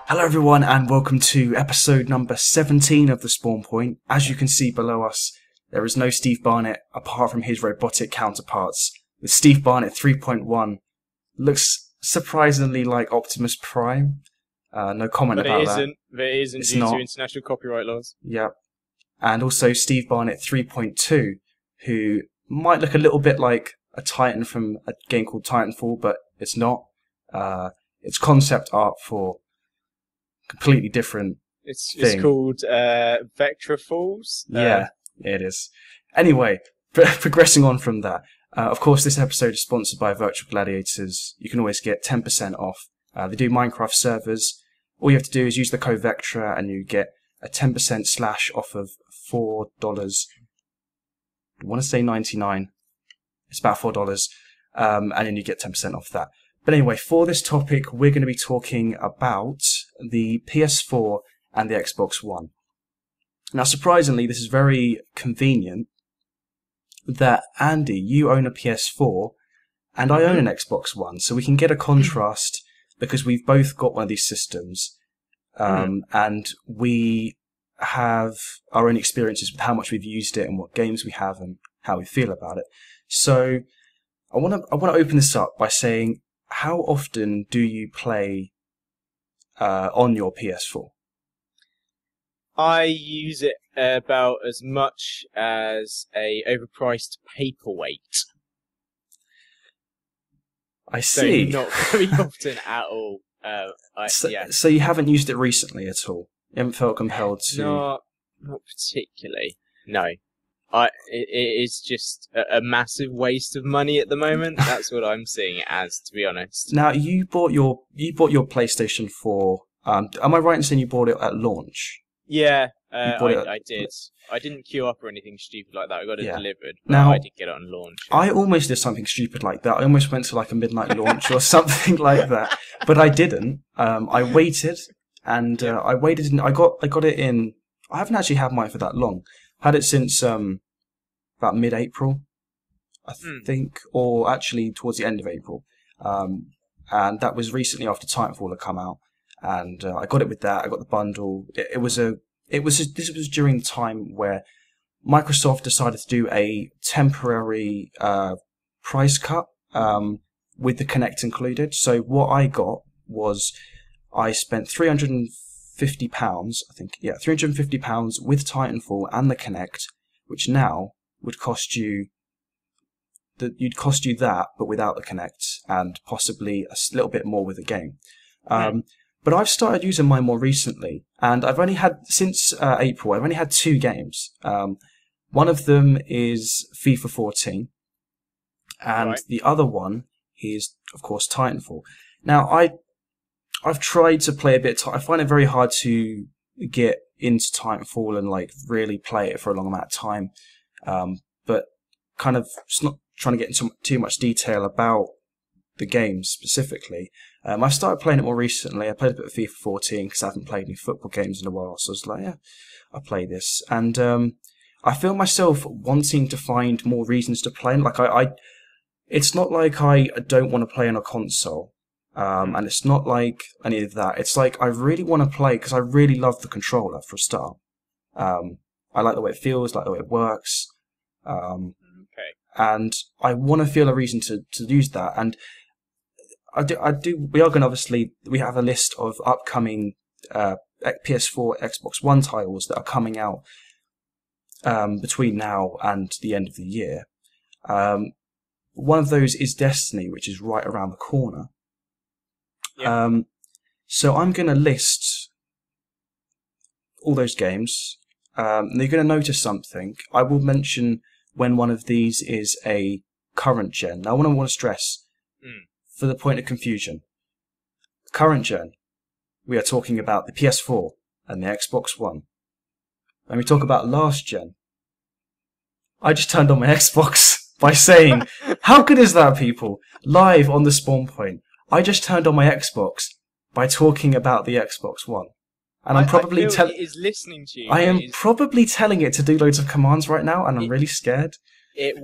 Hello everyone and welcome to episode number 17 of The Spawn Point. As you can see below us, there is no Steve Barnett apart from his robotic counterparts. With Steve Barnett 3.1, looks surprisingly like Optimus Prime. No comment about that. But it isn't It's due not. to international copyright laws. Yep. And also Steve Barnett 3.2, who might look a little bit like a Titan from a game called Titanfall, but it's not. It's concept art for completely different It's thing. called Vectra Falls. Yeah, it is. Anyway, progressing on from that. Of course, this episode is sponsored by Virtual Gladiators. You can always get 10% off. They do Minecraft servers. All you have to do is use the code Vectra and you get a 10% slash off of $4. I want to say 99. It's about $4. And then you get 10% off that. But anyway, for this topic, we're going to be talking about the PS4 and the Xbox One. Now, surprisingly, this is very convenient that, Andy, you own a PS4 and I own an Xbox One, so we can get a contrast because we've both got one of these systems and we have our own experiences with how much we've used it and what games we have and how we feel about it. So I want to open this up by saying, how often do you play on your PS4? I use it about as much as a overpriced paperweight. I see. So not very often at all. So you haven't used it recently at all? You haven't felt compelled to? Not particularly. No. It is just a massive waste of money at the moment. That's what I'm seeing it as, to be honest. Now, you bought your PlayStation 4. Am I right in saying you bought it at launch? Yeah, I did. I didn't queue up or anything stupid like that. I got it delivered, but now, I did get it on launch. I almost did something stupid like that. I almost went to like a midnight launch or something like that, but I didn't. I waited, and I waited, and I got it in. I haven't actually had mine for that long. I had it since about mid-April, I think, or actually towards the end of April, and that was recently after Titanfall had come out. And I got it with that. I got the bundle. This was during the time where Microsoft decided to do a temporary price cut with the Kinect included. So what I got was I spent £350, I think, £350 with Titanfall and the Kinect, which now would cost you that, but without the Kinect, and possibly a little bit more with the game. But I've started using mine more recently, and I've only had, since April, I've only had 2 games. One of them is FIFA 14, and the other one is, of course, Titanfall. Now, I've tried to play a bit. I find it very hard to get into Titanfall and like really play it for a long amount of time, but kind of not trying to get into too much detail about the game specifically. I've started playing it more recently. I played a bit of FIFA 14 because I haven't played any football games in a while, so I was like, yeah, I'll play this. And I feel myself wanting to find more reasons to play. Like it's not like I don't want to play on a console, and it's not like any of that. It's like I really want to play because I really love the controller for a start. I like the way it feels, like the way it works. And I want to feel a reason to use that. And I do. We are going to obviously. We have a list of upcoming PS4, Xbox One titles that are coming out between now and the end of the year. One of those is Destiny, which is right around the corner. Yeah. So I'm going to list all those games. And you're going to notice something. I will mention when one of these is a current gen. Now, I want to stress, for the point of confusion, current gen, we are talking about the PS4 and the Xbox One. When we talk about last gen, I just turned on my Xbox by saying, how good is that, people? Live on the Spawn Point. I just turned on my Xbox by talking about the Xbox One. And I'm probably it is listening to you. I am probably telling it to do loads of commands right now, and I'm really scared. It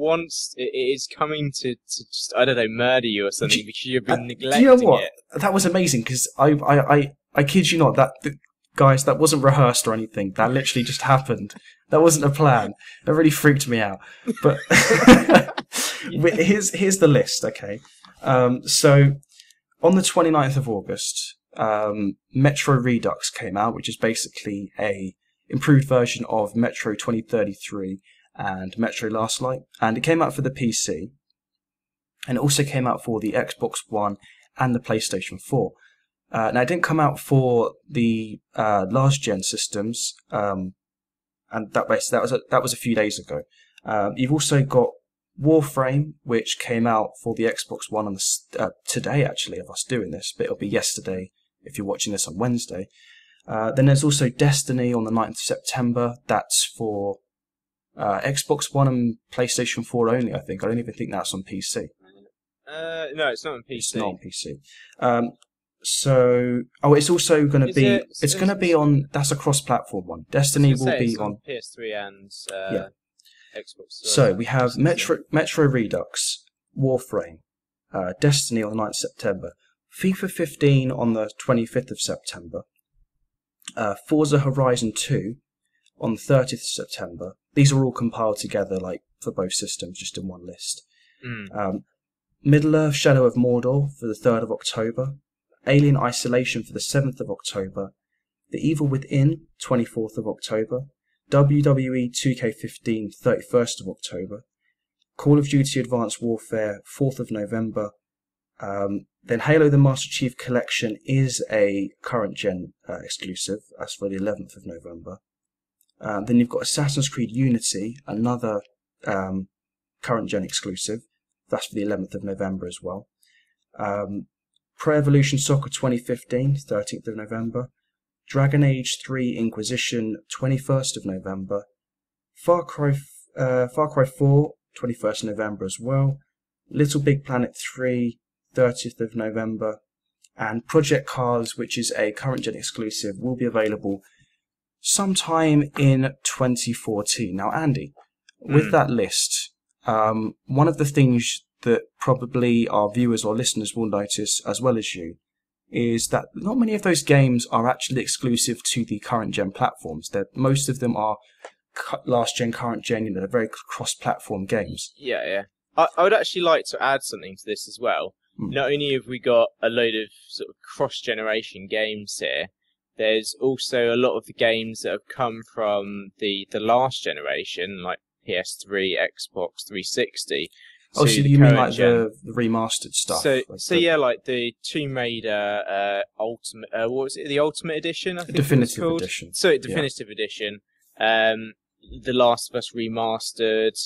is coming to just, I don't know, murder you or something because you've been neglecting do you know what? it. That was amazing because I I kid you not, guys, that wasn't rehearsed or anything. That literally just happened. That wasn't a plan. That really freaked me out. But here's the list, okay? So on the 29th of August, Metro Redux came out, which is basically a improved version of Metro 2033 and Metro Last Light. And it came out for the PC. And it also came out for the Xbox One and the PlayStation 4. Now, it didn't come out for the last gen systems, and that was a few days ago. You've also got Warframe, which came out for the Xbox One on today, actually, of us doing this, but it'll be yesterday if you're watching this on Wednesday. Then there's also Destiny on the 9th of September. That's for Xbox One and PlayStation 4 only, I think. I don't even think that's on PC. No, it's not on PC. It's not on PC. It's also going to be. It's going to be on. That's a cross-platform one. Destiny will be on PS3 and Xbox. So we have Metro Redux, Warframe, Destiny on the 9th of September, FIFA 15 on the 25th of September, Forza Horizon 2 on the 30th of September. These are all compiled together, like for both systems, just in one list. Middle-earth: Shadow of Mordor for the 3rd of October, Alien Isolation for the 7th of October, The Evil Within, 24th of October, WWE 2K15, 31st of October, Call of Duty Advanced Warfare, 4th of November. Then Halo the Master Chief Collection is a current-gen exclusive, as for the 11th of November. Then you've got Assassin's Creed Unity, another current-gen exclusive. That's for the 11th of November as well. Pro Evolution Soccer 2015, 13th of November. Dragon Age 3 Inquisition, 21st of November. Far Cry 4, 21st of November as well. Little Big Planet 3, 30th of November. And Project Cars, which is a current-gen exclusive, will be available sometime in 2014. Now, Andy, with that list, one of the things that probably our viewers or listeners will notice, as well as you, is that not many of those games are actually exclusive to the current-gen platforms. Most of them are last-gen, current-gen, they're very cross-platform games. Yeah. I would actually like to add something to this as well. Not only have we got a load of sort of cross-generation games here, there's also a lot of the games that have come from the last generation, like PS3, Xbox 360. Oh, so you mean like the remastered stuff? So yeah, like the Tomb Raider Ultimate, what was it? The Ultimate Edition, I think. Definitive Edition. So Definitive Edition. The Last of Us Remastered.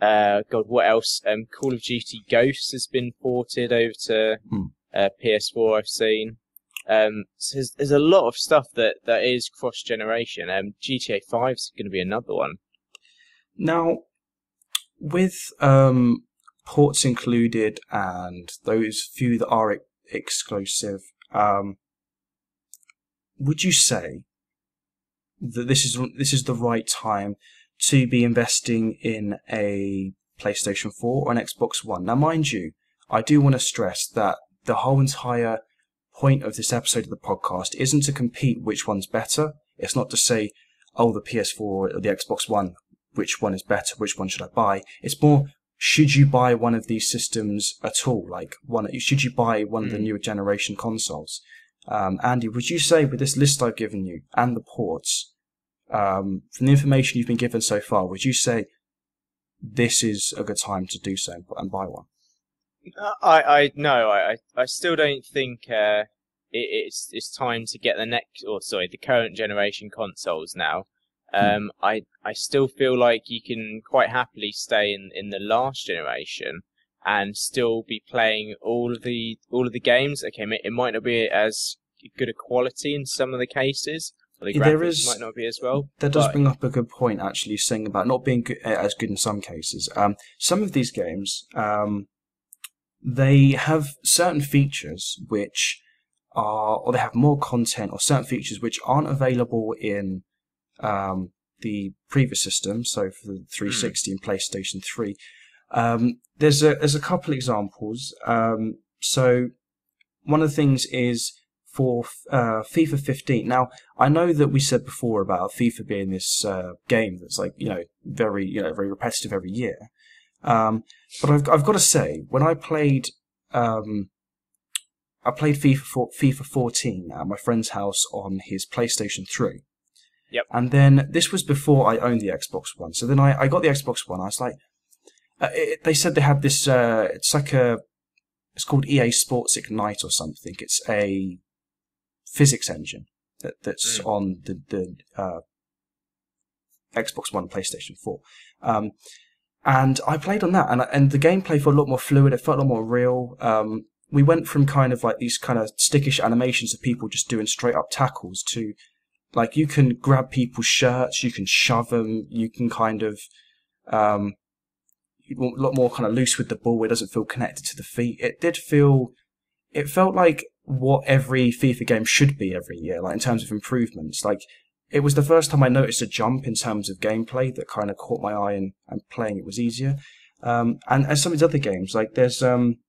God, what else? Call of Duty Ghosts has been ported over to PS4. I've seen. So there's a lot of stuff that is cross generation. GTA 5 is going to be another one. Now, with ports included and those few that are exclusive, would you say that this is the right time to be investing in a PlayStation 4 or an Xbox One? Now, mind you, I do want to stress that the whole entire point of this episode of the podcast isn't to compete which one's better. It's not to say, oh, the PS4 or the Xbox One, which one is better, which one should I buy? It's more, should you buy one of these systems at all? Like, should you buy one of the newer generation consoles? Andy, would you say with this list I've given you and the ports, from the information you've been given so far, would you say this is a good time to do so and buy one? I still don't think it's time to get the current generation consoles now. I still feel like you can quite happily stay in the last generation and still be playing all of the games. Okay, it might not be as good a quality in some of the cases. The graphics might not be as well. That does bring up a good point, actually, saying about not being as good in some cases. Some of these games, they have certain features which or they have more content, or certain features which aren't available in the previous system. So for the 360 and PlayStation 3, there's a couple examples. So one of the things is for FIFA 15. Now, I know that we said before about FIFA being this game that's like, very, very repetitive every year. But I've got to say, when I played FIFA 14 at my friend's house on his PlayStation 3. Yep. And then this was before I owned the Xbox One. So then I got the Xbox One. I was like, they said they had this, it's called EA Sports Ignite or something. It's a physics engine that's on the Xbox One and PlayStation 4. And I played on that, and the gameplay felt a lot more fluid. It felt a lot more real. We went from kind of like these kind of stickish animations of people just doing straight up tackles to, like, you can grab people's shirts, you can shove them, you can kind of, a lot more kind of loose with the ball. It doesn't feel connected to the feet. It felt like what every FIFA game should be every year, like in terms of improvements. Like, it was the first time I noticed a jump in terms of gameplay that kind of caught my eye, and playing it was easier. And as some of these other games, like there's WWE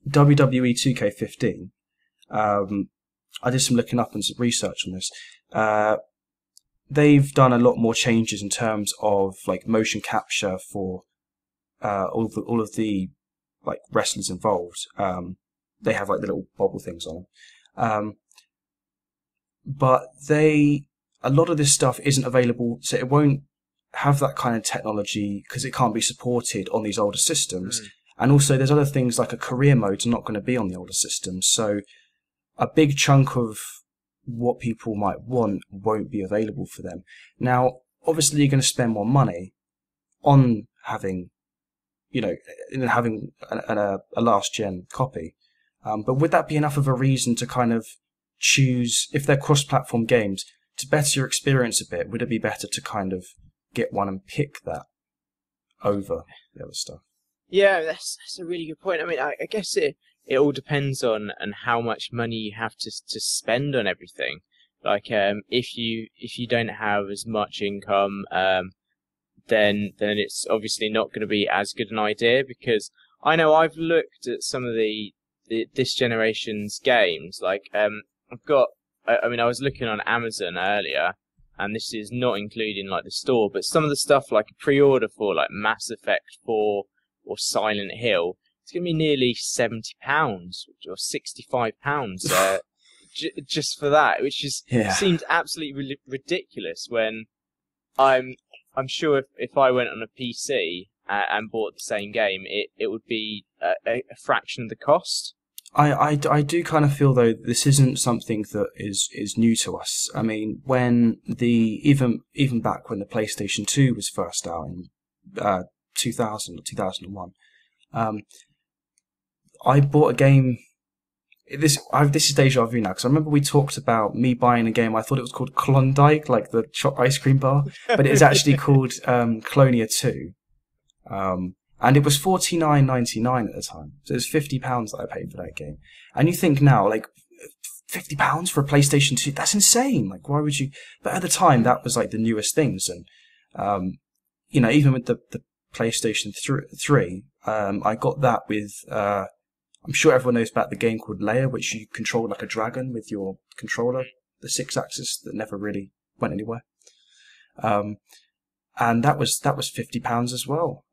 2K15. I did some looking up and some research on this. They've done a lot more changes in terms of like motion capture for all of the like wrestlers involved. They have like the little bobble things on them. But a lot of this stuff isn't available, so it won't have that kind of technology because it can't be supported on these older systems. And also there's other things like a career mode are not going to be on the older systems. So a big chunk of what people might want won't be available for them. Now, obviously you're going to spend more money on having, a last gen copy. But would that be enough of a reason to kind of choose, if they're cross-platform games, to better your experience a bit? Would it be better to kind of get one and pick that over the other stuff? Yeah, that's a really good point. I mean, I guess it all depends on how much money you have to spend on everything. Like, if you don't have as much income, then it's obviously not going to be as good an idea, because I know I've looked at some of this generation's games. Like, I was looking on Amazon earlier, and this is not including like the store, but some of the stuff like a pre-order for like Mass Effect 4 or Silent Hill, it's going to be nearly £70 or £65 just for that, which seems absolutely ridiculous. When I'm sure if I went on a PC and bought the same game, it would be a fraction of the cost. I do kind of feel though this isn't something that is new to us. I mean, when even back when the PlayStation 2 was first out in 2000 or 2001, I bought a game. This is deja vu now, because I remember we talked about me buying a game. I thought it was called Klondike, like the ice cream bar, but it's actually called Clonia 2. And it was $49.99 at the time. So it was £50 that I paid for that game. And you think now, like, £50 for a PlayStation 2, that's insane. Like, why would you? But at the time, that was like the newest things. And, even with the PlayStation 3, I got that with, I'm sure everyone knows about the game called Leia, which you control like a dragon with your controller, the 6-axis that never really went anywhere. And that was £50 as well.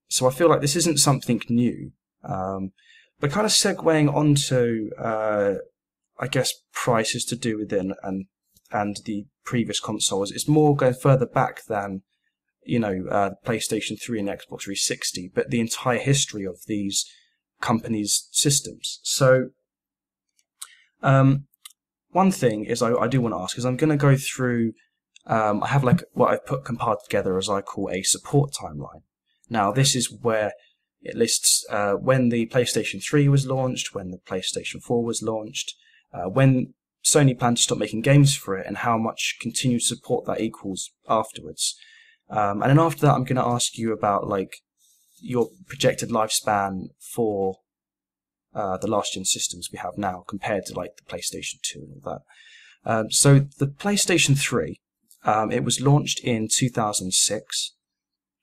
So I feel like this isn't something new. But kind of segueing onto, I guess, prices to do with it and the previous consoles, it's more going further back than, the PlayStation 3 and Xbox 360, but the entire history of these companies' systems. So, one thing is I do want to ask, is I'm going to go through, I have like what I've compiled together as I call a support timeline. Now, this is where it lists when the PlayStation 3 was launched, when the PlayStation 4 was launched, when Sony planned to stop making games for it, and how much continued support that equals afterwards. And then after that, I'm going to ask you about like your projected lifespan for the last gen systems we have now compared to like the PlayStation 2 and all that. So the PlayStation 3, it was launched in 2006.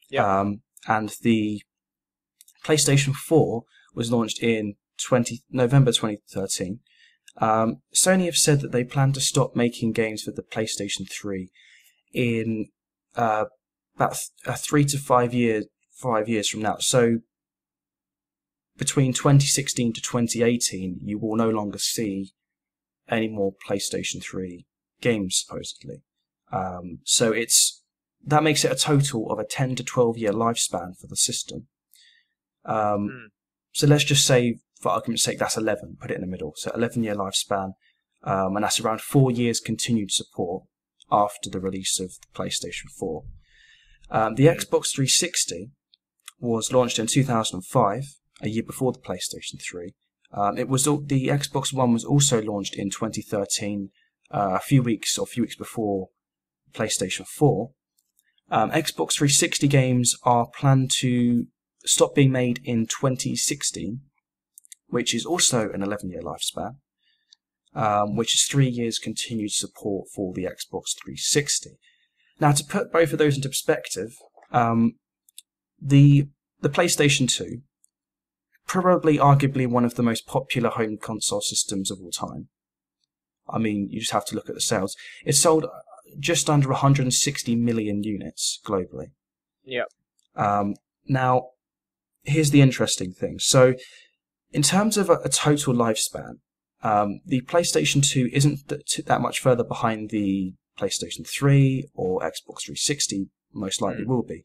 Yeah. And the PlayStation 4 was launched in November 2013. Sony have said that they plan to stop making games for the PlayStation 3 in about 3 to 5 years from now. So between 2016 to 2018, you will no longer see any more PlayStation 3 games, supposedly. So that makes it a total of a 10 to 12 year lifespan for the system. So let's just say, for argument's sake, that's 11. Put it in the middle. So 11-year lifespan, and that's around 4 years continued support after the release of the PlayStation 4. The Xbox 360 was launched in 2005, a year before the PlayStation 3. The Xbox One was also launched in 2013, a few weeks before PlayStation 4. Xbox 360 games are planned to stop being made in 2016, which is also an 11-year lifespan, which is 3 years continued support for the Xbox 360. Now, to put both of those into perspective, the PlayStation 2, probably arguably one of the most popular home console systems of all time. I mean, you just have to look at the sales. It sold just under 160 million units globally. Yep. Now, here's the interesting thing. So, in terms of a total lifespan, the PlayStation 2 isn't that much further behind the PlayStation 3 or Xbox 360, most likely will be.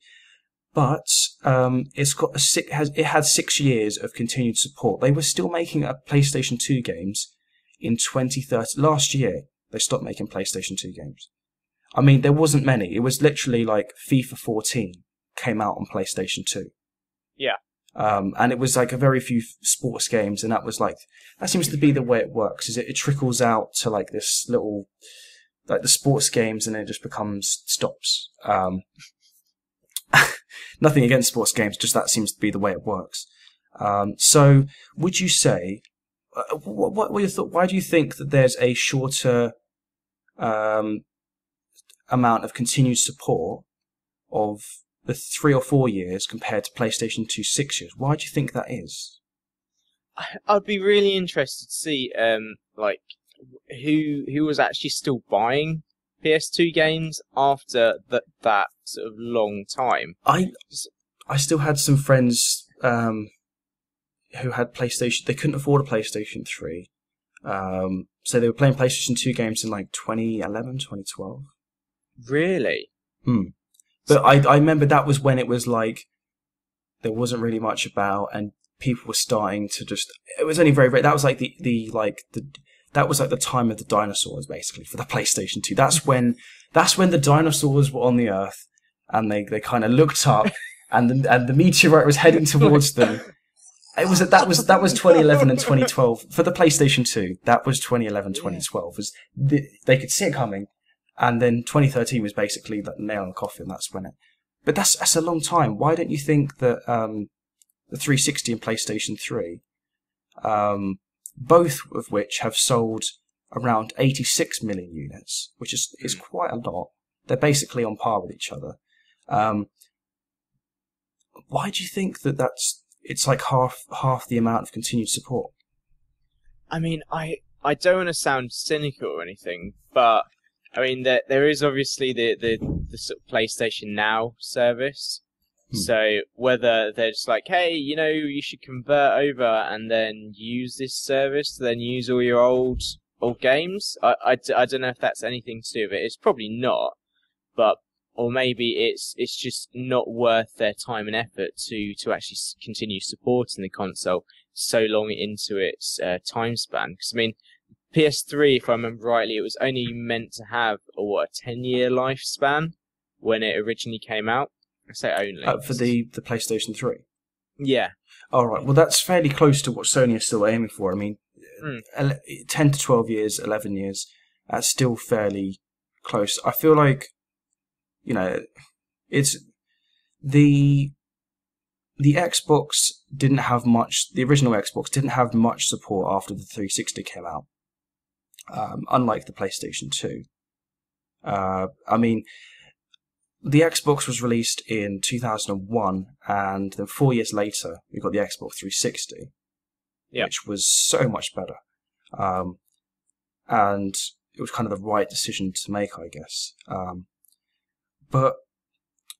But it had 6 years of continued support. They were still making PlayStation 2 games in 2013. Last year, they stopped making PlayStation 2 games. I mean, there wasn't many. It was literally like FIFA 14 came out on PlayStation 2. Yeah. And it was like a very few sports games, and that seems to be the way it works. Is it trickles out to like this little, like the sports games, and then it just stops. Nothing against sports games, just that seems to be the way it works. So, would you say, what were your thoughts? Why do you think that there's a shorter amount of continued support of the 3 or 4 years compared to PlayStation 2 6 years? Why do you think that is? I'd be really interested to see like who was actually still buying PS2 games after that sort of long time. I still had some friends who had PlayStation. They couldn't afford a PlayStation 3, so they were playing PlayStation 2 games in like 2011, 2012. Really? But I remember that was when it was like there wasn't really much about, and people were starting to just. It was only very. That was like that was like the time of the dinosaurs, basically, for the PlayStation 2. That's when the dinosaurs were on the Earth, and they kind of looked up, and the meteorite was heading towards them. That was 2011 and 2012 for the PlayStation 2. That was 2011, 2012. They could see it coming. And then 2013 was basically the nail in the coffin. That's when it. But that's a long time. Why don't you think that the 360 and PlayStation 3, both of which have sold around 86 million units, which is quite a lot. They're basically on par with each other. Why do you think it's like half the amount of continued support? I mean, I don't want to sound cynical or anything, but I mean, there is obviously the sort of PlayStation Now service. So whether they're just like, hey, you should convert over and then use this service to then use all your old games. I don't know if that's anything to do with it. It's probably not, or maybe it's just not worth their time and effort to actually continue supporting the console so long into its time span. Because I mean, PS3, if I remember rightly, it was only meant to have a 10-year lifespan when it originally came out. I say only for the PlayStation 3. Yeah. All right. Well, that's fairly close to what Sony is still aiming for. I mean, 10 to 12 years, 11 years. That's still fairly close. I feel like, it's the Xbox didn't have much. The original Xbox didn't have much support after the 360 came out. Unlike the PlayStation 2. I mean, the Xbox was released in 2001, and then 4 years later, we got the Xbox 360, which was so much better. and it was kind of the right decision to make, I guess. But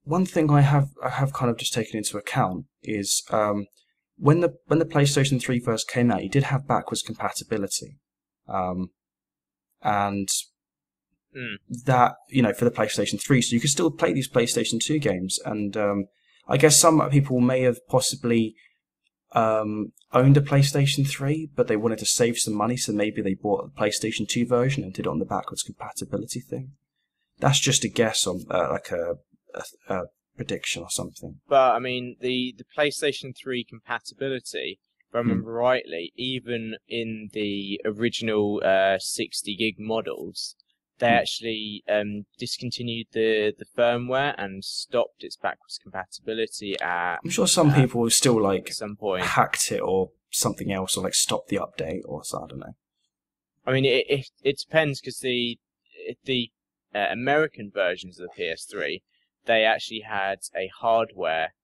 one thing I have kind of just taken into account is when the PlayStation 3 first came out, you did have backwards compatibility, and that, you know, for the PlayStation 3, so you could still play these PlayStation 2 games, and I guess some people may have possibly owned a PlayStation 3, but they wanted to save some money, so maybe they bought a PlayStation 2 version and did it on the backwards compatibility thing. That's just a guess on like a prediction or something. But I mean, the PlayStation 3 compatibility, if I remember rightly, even in the original 60 gig models, they actually discontinued the firmware and stopped its backwards compatibility at... I'm sure some people still like some point hacked it or something else, or like stopped the update or so, I don't know. I mean, it depends, because the American versions of the PS3, they actually had a hardware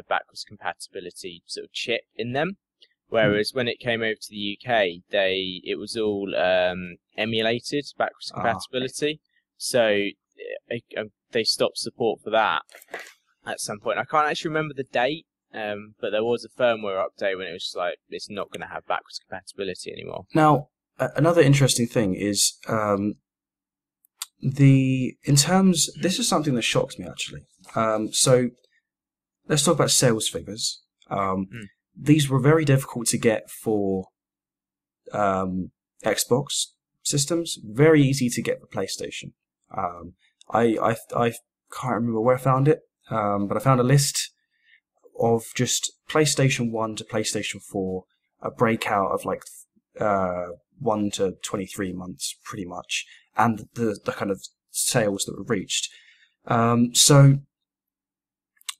backwards compatibility sort of chip in them. Whereas when it came over to the UK, it was all emulated backwards compatibility. So they stopped support for that at some point. I can't actually remember the date, but there was a firmware update when it was just like, it's not going to have backwards compatibility anymore. Now, another interesting thing is this is something that shocks me, actually. So let's talk about sales figures. These were very difficult to get for Xbox systems. Very easy to get for PlayStation. I can't remember where I found it, but I found a list of just PlayStation 1 to PlayStation 4, a breakout of like 1 to 23 months, pretty much, and the kind of sales that were reached. So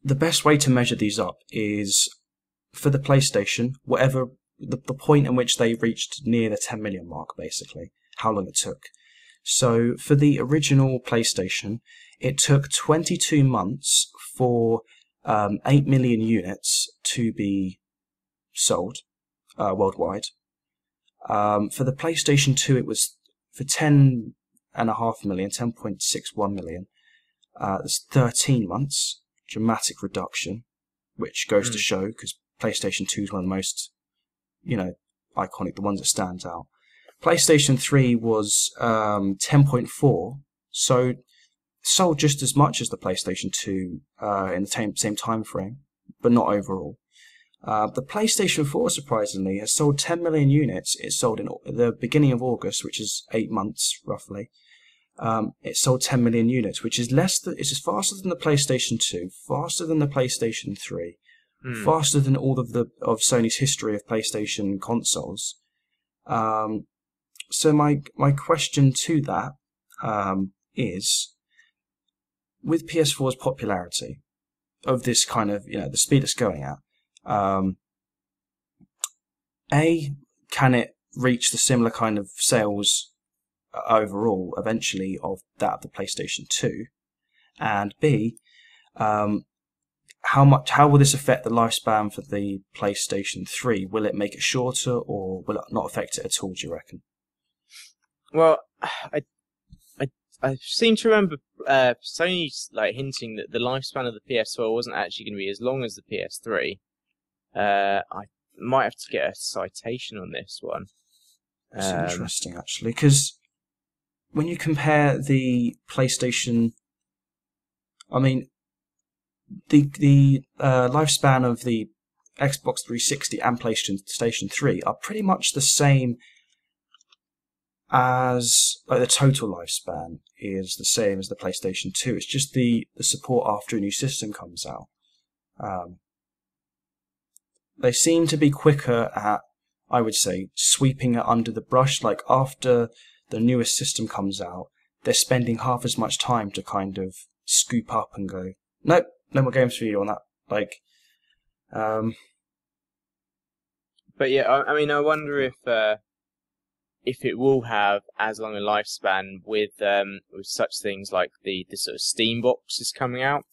the best way to measure these up is, for the PlayStation, whatever the point in which they reached near the 10 million mark, basically, how long it took. So for the original PlayStation, it took 22 months for 8 million units to be sold worldwide. For the PlayStation 2, it was for 10.5 million, 10.61 million. That's 13 months, dramatic reduction, which goes to show, because PlayStation 2 is one of the most, iconic, the ones that stands out. PlayStation 3 was 10.4, so sold just as much as the PlayStation 2 in the same time frame, but not overall. The PlayStation 4, surprisingly, has sold 10 million units. It sold in the beginning of August, which is 8 months roughly. It sold 10 million units, which is it's faster than the PlayStation 2, faster than the PlayStation 3, faster than all of Sony's history of PlayStation consoles. So my question to that is, with PS4's popularity of this kind of, the speed it's going at, can it reach the similar kind of sales overall eventually of that of the PlayStation 2? And B, how will this affect the lifespan for the PlayStation 3? Will it make it shorter, or will it not affect it at all, do you reckon? Well, I seem to remember Sony's hinting that the lifespan of the PS4 wasn't actually going to be as long as the PS3. I might have to get a citation on this one. It's interesting, actually, because when you compare the PlayStation, the lifespan of the Xbox 360 and PlayStation 3 are pretty much the same as, the total lifespan is the same as the PlayStation 2. It's just the support after a new system comes out. They seem to be quicker at, I would say, sweeping it under the brush. Like, after the newest system comes out, they're spending half as much time to kind of scoop up and go, nope, no more games for you on that. But yeah, I wonder if it will have as long a lifespan with such things like the sort of Steam boxes coming out.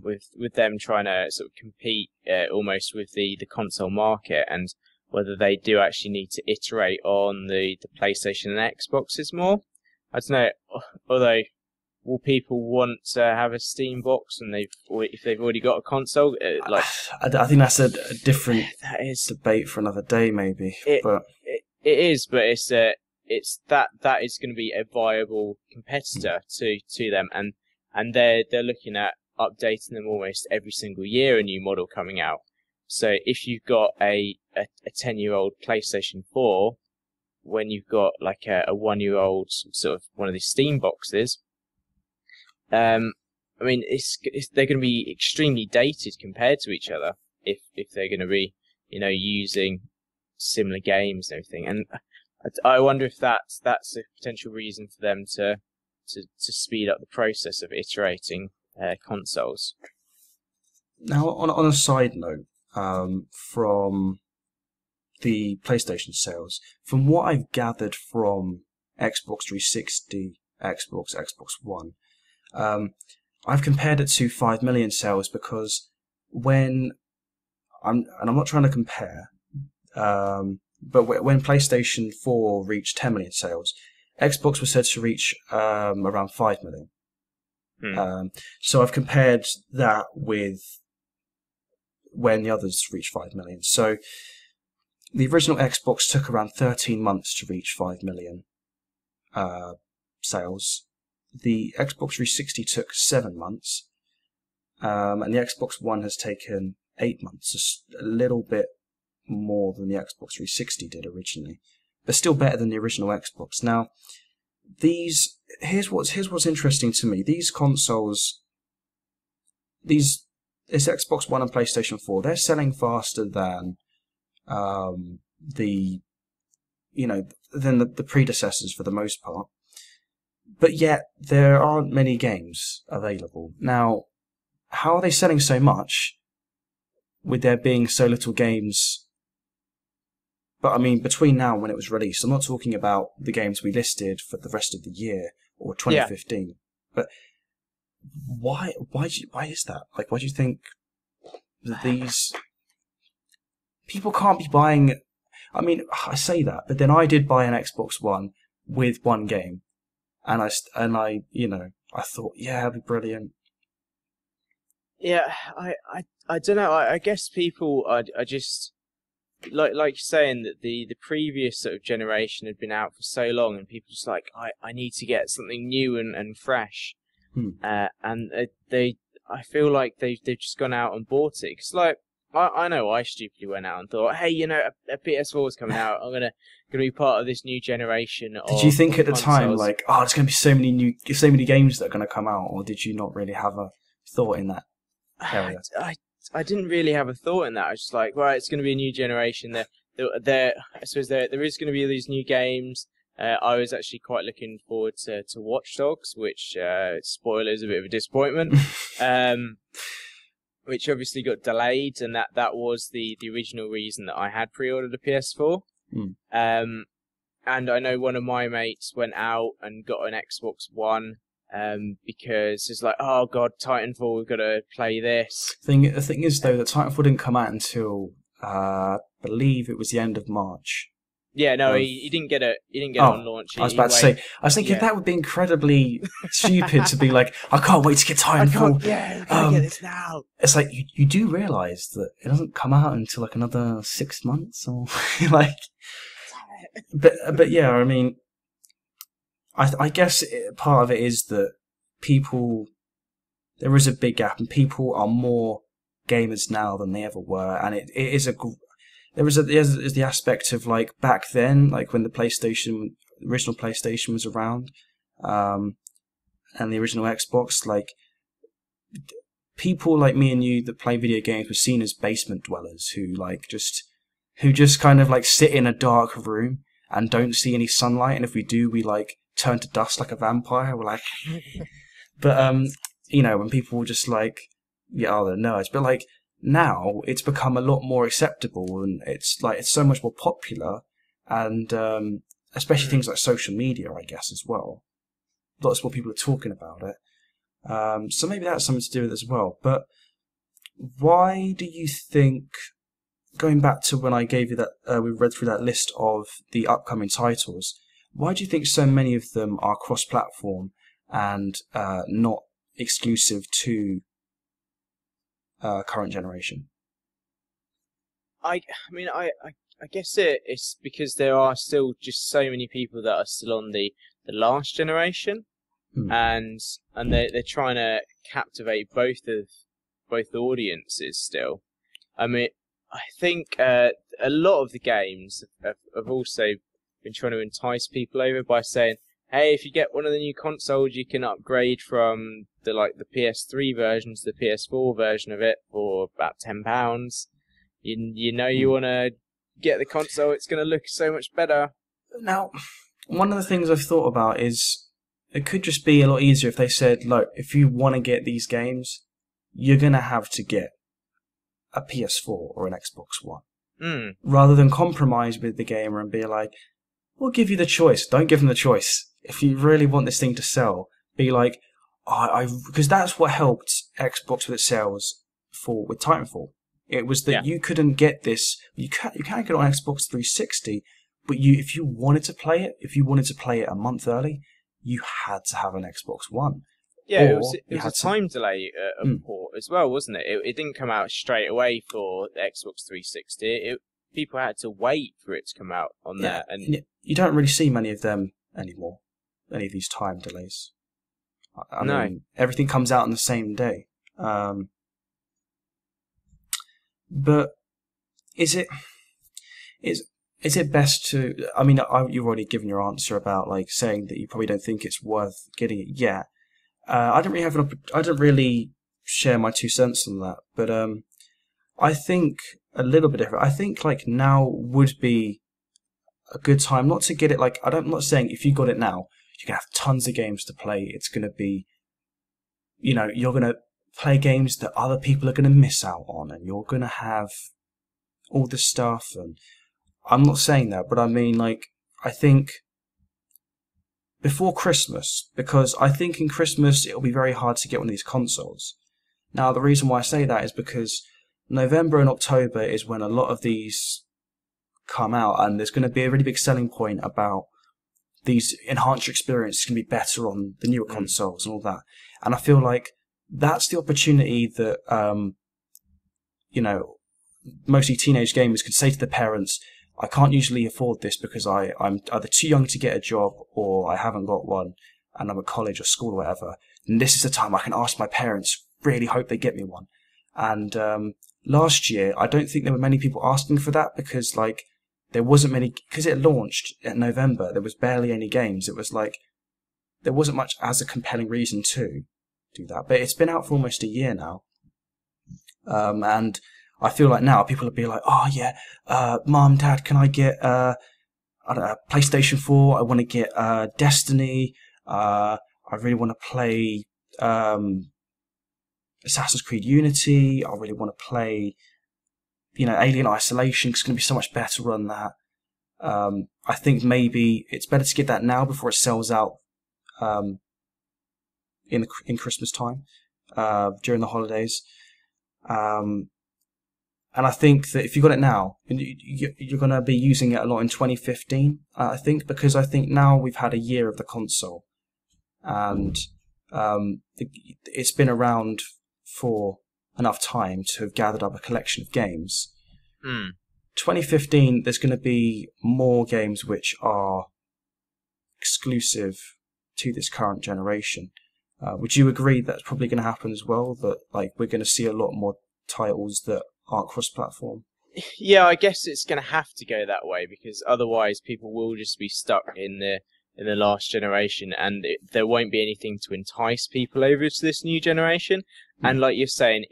With them trying to sort of compete almost with the console market. And whether they do actually need to iterate on the PlayStation and Xboxes more. I don't know. Although, will people want to have a Steam box if they've already got a console? I think that's a different that is debate for another day, maybe. It is, but it's that is going to be a viable competitor to them, and they're looking at updating them almost every single year, a new model coming out. So if you've got a 10-year-old PlayStation 4, when you've got like a 1-year-old sort of one of these Steam boxes, I mean, they're going to be extremely dated compared to each other if they're going to be, using similar games and everything. And I wonder if that's a potential reason for them to speed up the process of iterating consoles. Now, on a side note, from the PlayStation sales, from what I've gathered from Xbox 360, Xbox One, I've compared it to 5 million sales because I'm not trying to compare, but when PlayStation 4 reached 10 million sales, Xbox was said to reach around 5 million. So I've compared that with when the others reached 5 million. So the original Xbox took around 13 months to reach 5 million sales. The Xbox 360 took 7 months, and the Xbox One has taken 8 months, just a little bit more than the Xbox 360 did originally, but still better than the original Xbox. Now, here's what's interesting to me. These consoles, this Xbox One and PlayStation 4, they're selling faster than the predecessors for the most part. But yet, there aren't many games available. Now, how are they selling so much with there being so little games? But I mean, between now and when it was released, I'm not talking about the games we listed for the rest of the year or 2015. Yeah. But why is that? Like, why do you think that these people can't be buying? I mean, I say that, but then I did buy an Xbox One with one game. And I thought, yeah, it'd be brilliant. Yeah, I don't know. I guess people are just like you're saying that the previous sort of generation had been out for so long, and people just like, I need to get something new and fresh. And I feel like they've just gone out and bought it. Because like I know I stupidly went out and thought, hey, a PS4 is coming out. I'm gonna be part of this new generation. Did you think at the time, like, there's gonna be so many games that are gonna come out, or did you not really have a thought in that area? I didn't really have a thought in that. I was just like, right, it's gonna be a new generation. I suppose there is gonna be these new games. I was actually quite looking forward to Watch Dogs, which spoilers, a bit of a disappointment. Which obviously got delayed, and that was the original reason that I had pre-ordered a PS4. And I know one of my mates went out and got an Xbox One because it's like, oh god, Titanfall, we've got to play this. The thing is though, that Titanfall didn't come out until I believe it was the end of March. Yeah, no, he didn't get it. He didn't get it on launch. I was about to say. I was thinking that would be incredibly stupid to be like, I can't wait to get Titanfall. I gotta get this now. It's like you do realise that it doesn't come out until like another 6 months or like. But yeah, I mean, I guess part of it is that there is a big gap, and people are more gamers now than they ever were, and it is there's the aspect of like back then, like when the original PlayStation was around, and the original Xbox, like people like me and you that play video games were seen as basement dwellers who just kind of like sit in a dark room and don't see any sunlight, and if we do, we like turn to dust like a vampire. We're like, but when people were just like, they're nerds, but like. Now it's become a lot more acceptable, and it's so much more popular, and especially things like social media, I guess, as well. Lots more people are talking about it, so maybe that's something to do with it as well. But why do you think going back to when I gave you that, we read through that list of the upcoming titles. Why do you think so many of them are cross-platform and not exclusive to current generation? I mean, I guess it's because there are still just so many people that are still on the last generation, and they're trying to captivate both audiences still. I mean, I think a lot of the games have also been trying to entice people over by saying, hey, if you get one of the new consoles, you can upgrade from the PS3 version to the PS4 version of it for about £10. You know you want to get the console, it's going to look so much better. Now, one of the things I've thought about is it could just be a lot easier if they said, look, if you want to get these games, you're going to have to get a PS4 or an Xbox One. Rather than compromise with the gamer and be like, we'll give you the choice. Don't give them the choice. If you really want this thing to sell, be like, because that's what helped Xbox with its sales with Titanfall. It was that you couldn't get this. You can't get it on Xbox 360, but if you wanted to play it a month early, you had to have an Xbox One. Yeah, it was a time delay of port as well, wasn't it? It didn't come out straight away for the Xbox 360. People had to wait for it to come out on there. And you don't really see many of them anymore, any of these time delays. I mean, everything comes out on the same day. But is it best to? I mean, you've already given your answer about saying that you probably don't think it's worth getting it yet. I don't really share my 2 cents on that, but I think a little bit different. I think now would be a good time not to get it. I'm not saying if you got it now, you're gonna have tons of games to play. It's gonna be, you're gonna play games that other people are gonna miss out on, and you're gonna have all this stuff. And I'm not saying that, but I mean, I think before Christmas, because I think in Christmas it'll be very hard to get one of these consoles. Now, the reason why I say that is because November and October is when a lot of these come out, and there's going to be a really big selling point about these enhanced experience is going to be better on the newer consoles and all that. And I feel like that's the opportunity that, mostly teenage gamers could say to their parents, I can't usually afford this because I'm either too young to get a job or I haven't got one and I'm at college or school or whatever. And this is the time I can ask my parents, really hope they get me one. And last year, I don't think there were many people asking for that because there wasn't many, because it launched in November, there was barely any games. It was there wasn't much as a compelling reason to do that. But it's been out for almost a year now. And I feel like now people will be like, oh yeah, Mom, Dad, can I get PlayStation 4? I want to get Destiny. I really want to play Assassin's Creed Unity. I really want to play, Alien Isolation, because it's going to be so much better on that. I think maybe it's better to get that now before it sells out in Christmas time, during the holidays. And I think that if you got it now, you're going to be using it a lot in 2015, I think, because I think now we've had a year of the console. And it's been around for enough time to have gathered up a collection of games. 2015, there's going to be more games which are exclusive to this current generation. Would you agree that's probably going to happen as well? That we're going to see a lot more titles that aren't cross-platform? Yeah, I guess it's going to have to go that way because otherwise people will just be stuck in the last generation, and there won't be anything to entice people over to this new generation. And like you're saying,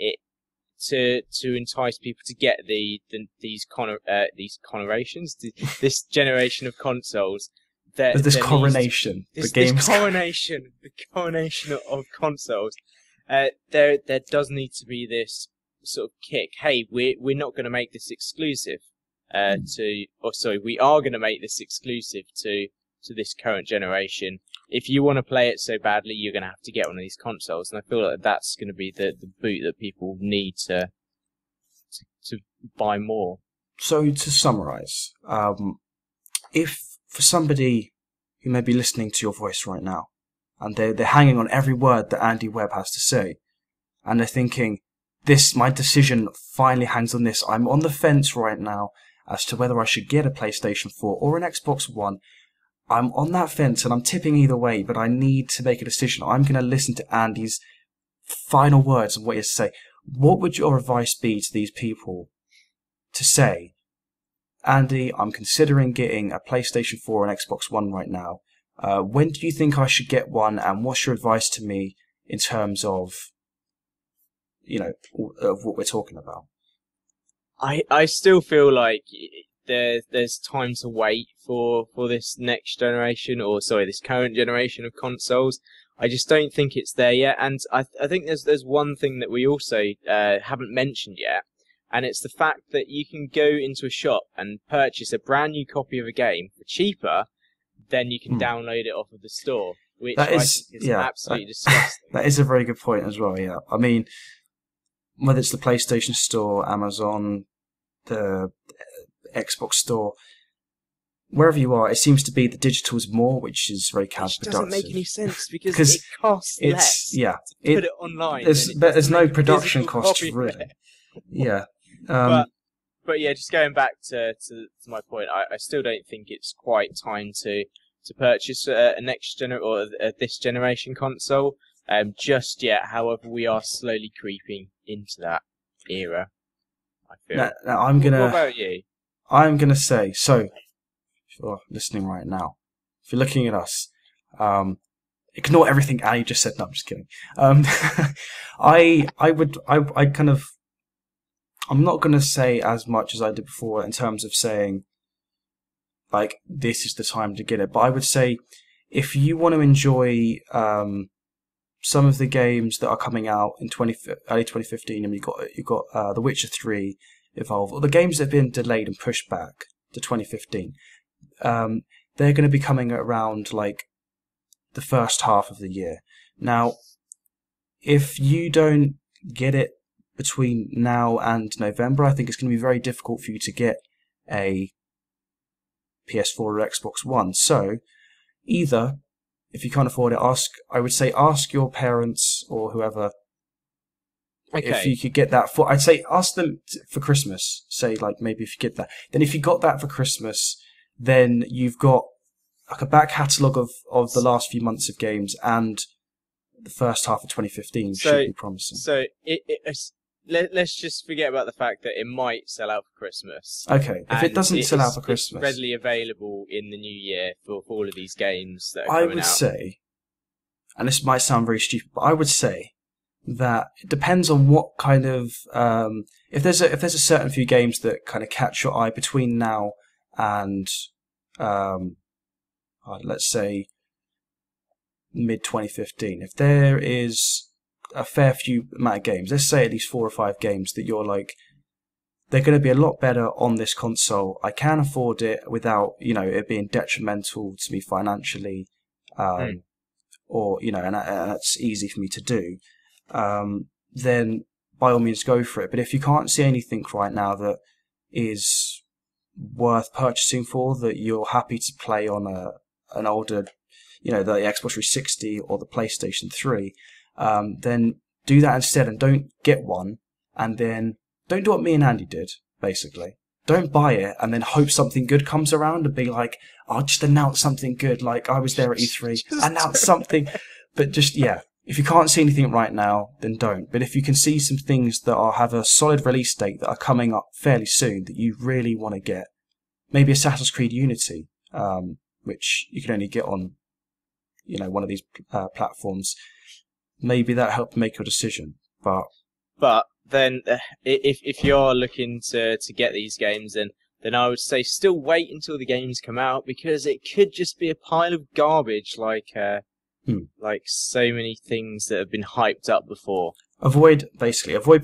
to entice people to get these connotations, this generation of consoles. This coronation of consoles. There does need to be this sort of kick. Hey, we're not going to make this exclusive we are going to make this exclusive to this current generation. If you want to play it so badly, you're going to have to get one of these consoles, and I feel like that's going to be the boot that people need to buy more. So to summarize, if for somebody who may be listening to your voice right now, and they're hanging on every word that Andy Webb has to say, and they're thinking, my decision finally hangs on this. I'm on the fence right now as to whether I should get a PlayStation 4 or an Xbox One. I'm on that fence and I'm tipping either way, but I need to make a decision. I'm going to listen to Andy's final words and what he has to say. What would your advice be to these people to say, Andy, I'm considering getting a PlayStation 4 and Xbox One right now. When do you think I should get one, and what's your advice to me in terms of, of what we're talking about? I still feel like there's time to wait for this next generation, this current generation of consoles. I just don't think it's there yet, and I think there's one thing that we also haven't mentioned yet, and it's the fact that you can go into a shop and purchase a brand new copy of a game for cheaper than you can download it off of the store, which I think is absolutely disgusting. That is a very good point as well, yeah. I mean, whether it's the PlayStation Store, Amazon, the Xbox Store, wherever you are, it seems to be the digital's more, which is very counterproductive. Which doesn't make any sense because it costs less to put it online. There's no production cost, really. Yeah. But yeah, just going back to my point, I still don't think it's quite time to purchase a this generation console just yet. However, we are slowly creeping into that era, I feel. Now what about you? I'm gonna say, so if you're listening right now, if you're looking at us, ignore everything Ali just said. No, I'm just kidding. I'm not going to say as much as I did before in terms of saying, like, this is the time to get it. But I would say, if you want to enjoy some of the games that are coming out in early 2015, and you've got The Witcher 3, Evolve, or the games that have been delayed and pushed back to 2015, they're going to be coming around, like, the first half of the year. Now, if you don't get it between now and November, I think it's going to be very difficult for you to get a PS4 or Xbox One. So, either, if you can't afford it, ask your parents or whoever if you could get that for. I'd say ask them for Christmas. Say, like, maybe if you get that. Then if you got that for Christmas, then you've got like a back catalogue of the last few months of games, and the first half of 2015 should be promising. So let's just forget about the fact that it might sell out for Christmas. Okay, if it doesn't sell out for Christmas, it's readily available in the new year for all of these games that are coming out. I would say, and this might sound very stupid, but I would say that it depends on what kind of if there's a certain few games that kind of catch your eye between now and let's say mid 2015. If there is a fair few amount of games, let's say at least 4 or 5 games that you're like, they're going to be a lot better on this console. I can afford it without, it being detrimental to me financially, or, and that's easy for me to do. Then by all means go for it. But if you can't see anything right now that is worth purchasing for, that you're happy to play on an older, the Xbox 360 or the PlayStation 3, then do that instead, and don't get one, and then don't do what me and Andy did, basically. Don't buy it and then hope something good comes around and be like, I'll just announce something good, like I was there at E3, announce something. But just, if you can't see anything right now, then don't. But if you can see some things that have a solid release date that are coming up fairly soon that you really want to get, maybe Assassin's Creed Unity, which you can only get on, one of these platforms, maybe that helped make your decision. But then, if you're looking to get these games, then I would say still wait until the games come out, because it could just be a pile of garbage, like so many things that have been hyped up before. Avoid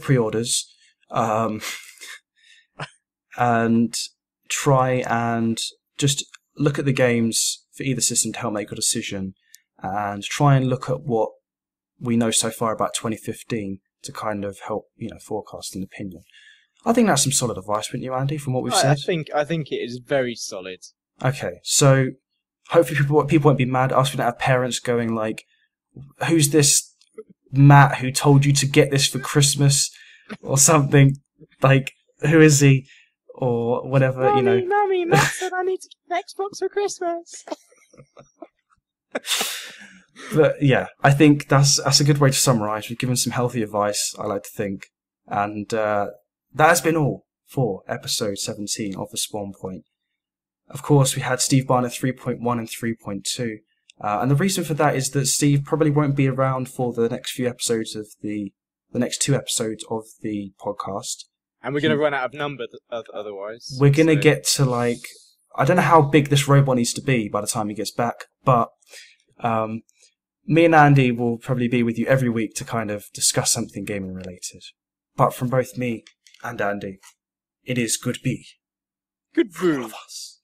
pre-orders, and try and just look at the games for either system to help make a decision, and try and look at what we know so far about 2015 to kind of help, forecast an opinion. I think that's some solid advice, wouldn't you, Andy, from what we've I said? I think it is very solid. Okay, so hopefully people won't be mad at us. We don't have parents going like, "Who's this Matt who told you to get this for Christmas?" or something. Like, who is he? Or whatever, Mummy, Matt said I need to get an Xbox for Christmas. But yeah, I think that's a good way to summarise. We've given some healthy advice, I like to think. And that has been all for episode 17 of The Spawn Point. Of course, we had Steve Barnett 3.1 and 3.2. And the reason for that is that Steve probably won't be around for the next few episodes of the next 2 episodes of the podcast. And we're going to run out of number otherwise. We're going to get to, like, I don't know how big this robot needs to be by the time he gets back, but me and Andy will probably be with you every week to kind of discuss something gaming related. But from both me and Andy, it is goodbye. Good for all of us.